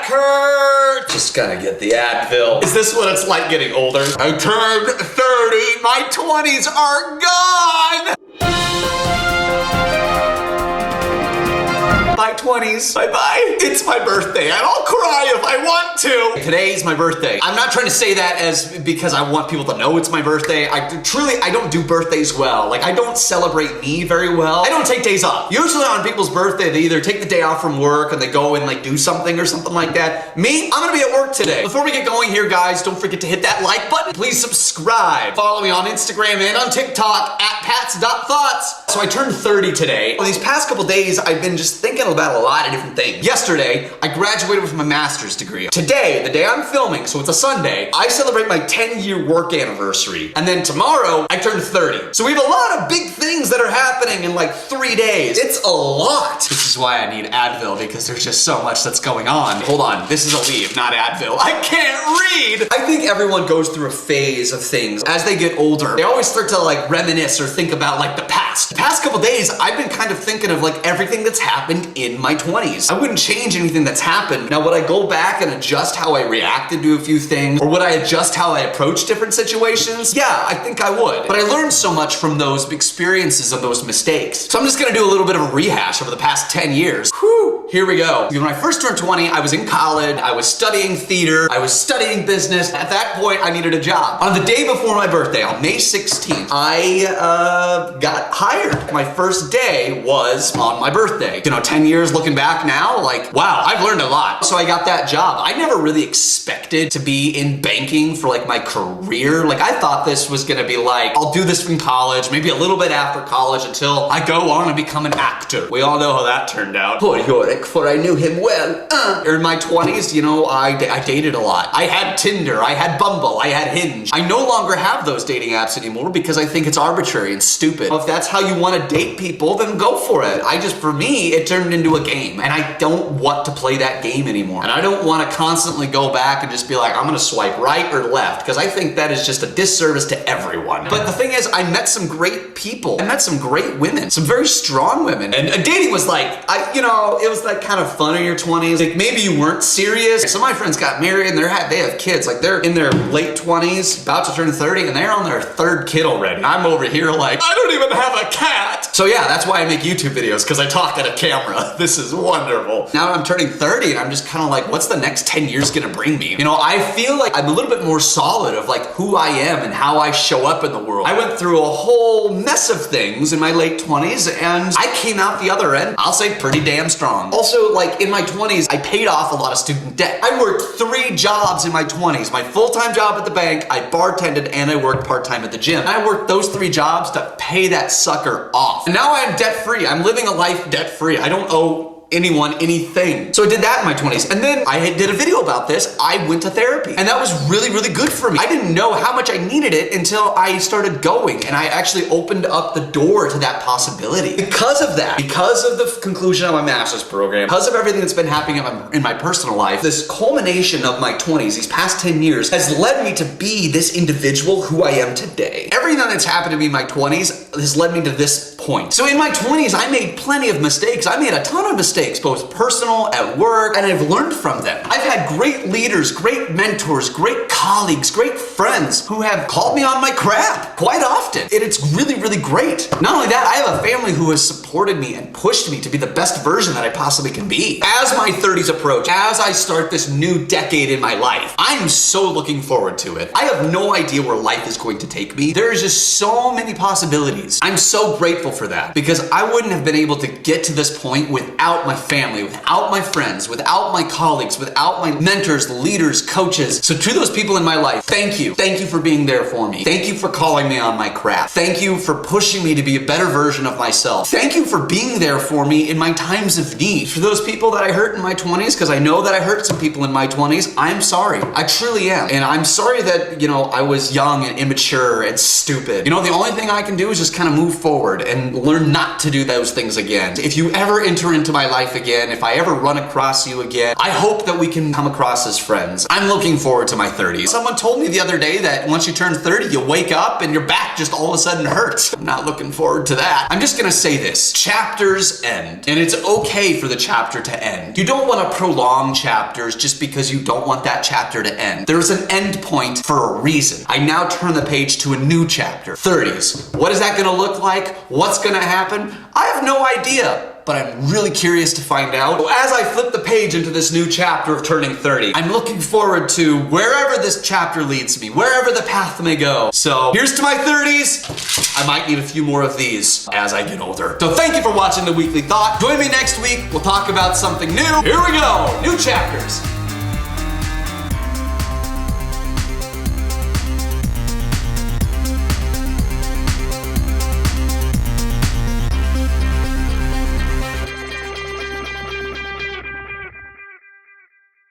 hurts. Just gotta get the Advil. Is this what it's like getting older? I turned 30. My 20s are gone. My 20s, bye-bye. It's my birthday, and I'll cry if I want to. Today's my birthday. I'm not trying to say that as because I want people to know it's my birthday. I don't do birthdays well. Like, I don't celebrate me very well. I don't take days off. Usually on people's birthday, they either take the day off from work and they go and like do something or something like that. Me, I'm gonna be at work today. Before we get going here, guys, don't forget to hit that like button. Please subscribe. Follow me on Instagram and on TikTok at pats.thoughts. So I turned 30 today. Well, these past couple days, I've been just thinking about a lot of different things. Yesterday, I graduated with my master's degree. Today, the day I'm filming, so it's a Sunday, I celebrate my 10-year work anniversary. And then tomorrow, I turn 30. So we have a lot of big things that are happening in like 3 days. It's a lot. This is why I need Advil, because there's just so much that's going on. Hold on, this is Aleve, not Advil. I can't read! I think everyone goes through a phase of things. As they get older, they always start to like reminisce or think about like the past. The past couple days, I've been kind of thinking of like everything that's happened in my 20s. I wouldn't change anything that's happened. Now, would I go back and adjust how I reacted to a few things? Or would I adjust how I approach different situations? Yeah, I think I would. But I learned so much from those experiences of those mistakes. So I'm just gonna do a little bit of a rehash over the past 10 years. Whew, here we go. When I first turned 20, I was in college, I was studying theater, I was studying business. At that point, I needed a job. On the day before my birthday, on May 16th, I got hired. My first day was on my birthday. You know, 10 years looking back now, like, wow, I've learned a lot. So I got that job. I never really expected to be in banking for like my career. Like, I thought this was gonna be like, I'll do this from college, maybe a little bit after college until I go on and become an actor. We all know how that turned out. Poor Yorick, for I knew him well. In my 20s, you know, I dated a lot. I had Tinder, I had Bumble, I had Hinge. I no longer have those dating apps anymore because I think it's arbitrary and stupid. If that's how you want to date people, then go for it. For me, it turned into a game, and I don't want to play that game anymore. And I don't want to constantly go back and just be like, I'm gonna swipe right or left, because I think that is just a disservice to everyone. But the thing is, I met some great people. I met some great women, some very strong women. And dating was like, it was like kind of fun in your 20s. Like, maybe you weren't serious. Some of my friends got married and they have kids. Like, they're in their late 20s, about to turn 30, and they're on their 3rd kid already. I'm over here like, I don't even have a cat. So yeah, that's why I make YouTube videos, because I talk at a camera. This is wonderful. Now I'm turning 30 and I'm just kind of like, what's the next 10 years gonna bring me? You know, I feel like I'm a little bit more solid of like who I am and how I show up in the world. I went through a whole mess of things in my late 20s and I came out the other end, I'll say pretty damn strong. Also, like in my 20s, I paid off a lot of student debt. I worked 3 jobs in my 20s. My full-time job at the bank, I bartended, and I worked part-time at the gym. I worked those 3 jobs to pay that sucker off. And now I'm debt-free. I'm living a life debt-free. I don't owe anyone anything. So I did that in my 20s. And then I did a video about this. I went to therapy. And that was really, really good for me. I didn't know how much I needed it until I started going. And I actually opened up the door to that possibility. Because of that, because of the conclusion of my master's program, because of everything that's been happening in my personal life, this culmination of my 20s, these past 10 years, has led me to be this individual who I am today. Everything that's happened to me in my 20s has led me to this point. So in my 20s, I made plenty of mistakes. I made a ton of mistakes, both personal, at work, and I've learned from them. I've had great leaders, great mentors, great colleagues, great friends who have called me on my crap quite often. And it's really, really great. Not only that, I have a family who has supported me and pushed me to be the best version that I possibly can be. As my 30s approach, as I start this new decade in my life, I'm so looking forward to it. I have no idea where life is going to take me. There's just so many possibilities. I'm so grateful for that because I wouldn't have been able to get to this point without my family, without my friends, without my colleagues, without my mentors, leaders, coaches. So to those people in my life, thank you. Thank you for being there for me. Thank you for calling me on my crap. Thank you for pushing me to be a better version of myself. Thank you for being there for me in my times of need. For those people that I hurt in my 20s, because I know that I hurt some people in my 20s, I'm sorry. I truly am. And I'm sorry that, I was young and immature and stupid. The only thing I can do is just kind of move forward and can learn not to do those things again. If you ever enter into my life again, if I ever run across you again, I hope that we can come across as friends. I'm looking forward to my 30s. Someone told me the other day that once you turn 30, you wake up and your back just all of a sudden hurts. I'm not looking forward to that. I'm just gonna say this. Chapters end, and it's okay for the chapter to end. You don't want to prolong chapters just because you don't want that chapter to end. There's an end point for a reason. I now turn the page to a new chapter. 30s. What is that gonna look like? What's gonna happen? I have no idea, but I'm really curious to find out. As I flip the page into this new chapter of turning 30, I'm looking forward to wherever this chapter leads me, wherever the path may go. So here's to my 30s. I might need a few more of these as I get older. So thank you for watching The Weekly Thought. Join me next week. We'll talk about something new. Here we go. New chapters.